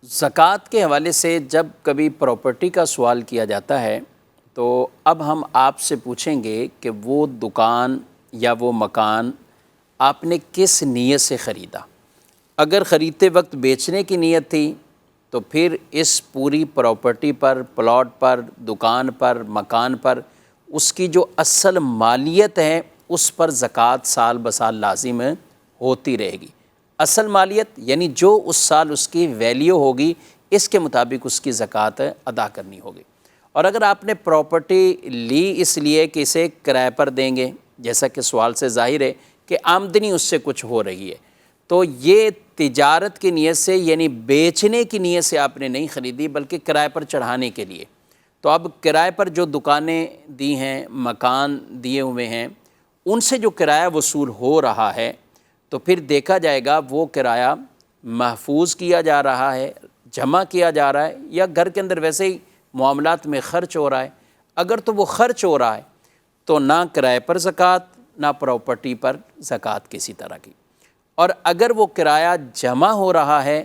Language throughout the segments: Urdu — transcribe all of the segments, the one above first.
زکوٰۃ کے حوالے سے جب کبھی پراپرٹی کا سوال کیا جاتا ہے تو اب ہم آپ سے پوچھیں گے کہ وہ دکان یا وہ مکان آپ نے کس نیت سے خریدا۔ اگر خریدتے وقت بیچنے کی نیت تھی تو پھر اس پوری پراپرٹی پر، پلاٹ پر، دکان پر، مکان پر اس کی جو اصل مالیت ہے اس پر زکوٰۃ سال بسال لازم ہوتی رہے گی۔ اصل مالیت یعنی جو اس سال اس کی ویلیو ہوگی اس کے مطابق اس کی زکوٰۃ ادا کرنی ہوگی۔ اور اگر آپ نے پراپرٹی لی اس لیے کہ اسے کرائے پر دیں گے، جیسا کہ سوال سے ظاہر ہے کہ آمدنی اس سے کچھ ہو رہی ہے، تو یہ تجارت کی نیت سے یعنی بیچنے کی نیت سے آپ نے نہیں خریدی بلکہ کرائے پر چڑھانے کے لیے۔ تو اب کرائے پر جو دکانیں دی ہیں، مکان دیے ہوئے ہیں، ان سے جو کرایہ وصول ہو رہا ہے تو پھر دیکھا جائے گا وہ کرایہ محفوظ کیا جا رہا ہے، جمع کیا جا رہا ہے، یا گھر کے اندر ویسے ہی معاملات میں خرچ ہو رہا ہے۔ اگر تو وہ خرچ ہو رہا ہے تو نہ کرائے پر زکوٰۃ، نہ پراپرٹی پر زکوٰۃ کسی طرح کی۔ اور اگر وہ کرایہ جمع ہو رہا ہے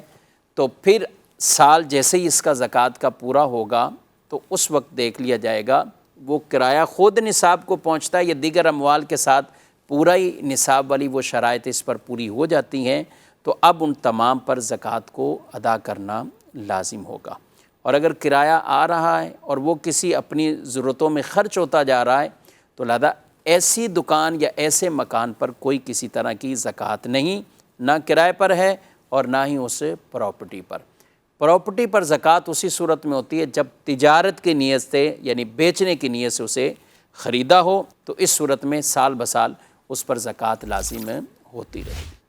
تو پھر سال جیسے ہی اس کا زکوٰۃ کا پورا ہوگا تو اس وقت دیکھ لیا جائے گا وہ کرایہ خود نصاب کو پہنچتا ہے یا دیگر اموال کے ساتھ پورا ہی نصاب والی وہ شرائط اس پر پوری ہو جاتی ہیں، تو اب ان تمام پر زکوٰۃ کو ادا کرنا لازم ہوگا۔ اور اگر کرایہ آ رہا ہے اور وہ کسی اپنی ضرورتوں میں خرچ ہوتا جا رہا ہے تو لہذا ایسی دکان یا ایسے مکان پر کوئی کسی طرح کی زکوٰۃ نہیں، نہ کرائے پر ہے اور نہ ہی اس پراپرٹی پر۔ پراپرٹی پر زکوٰۃ اسی صورت میں ہوتی ہے جب تجارت کی نیت سے یعنی بیچنے کی نیت سے اسے خریدا ہو، تو اس صورت میں سال بسال اس پر زکوٰۃ لازم ہوتی رہے گی۔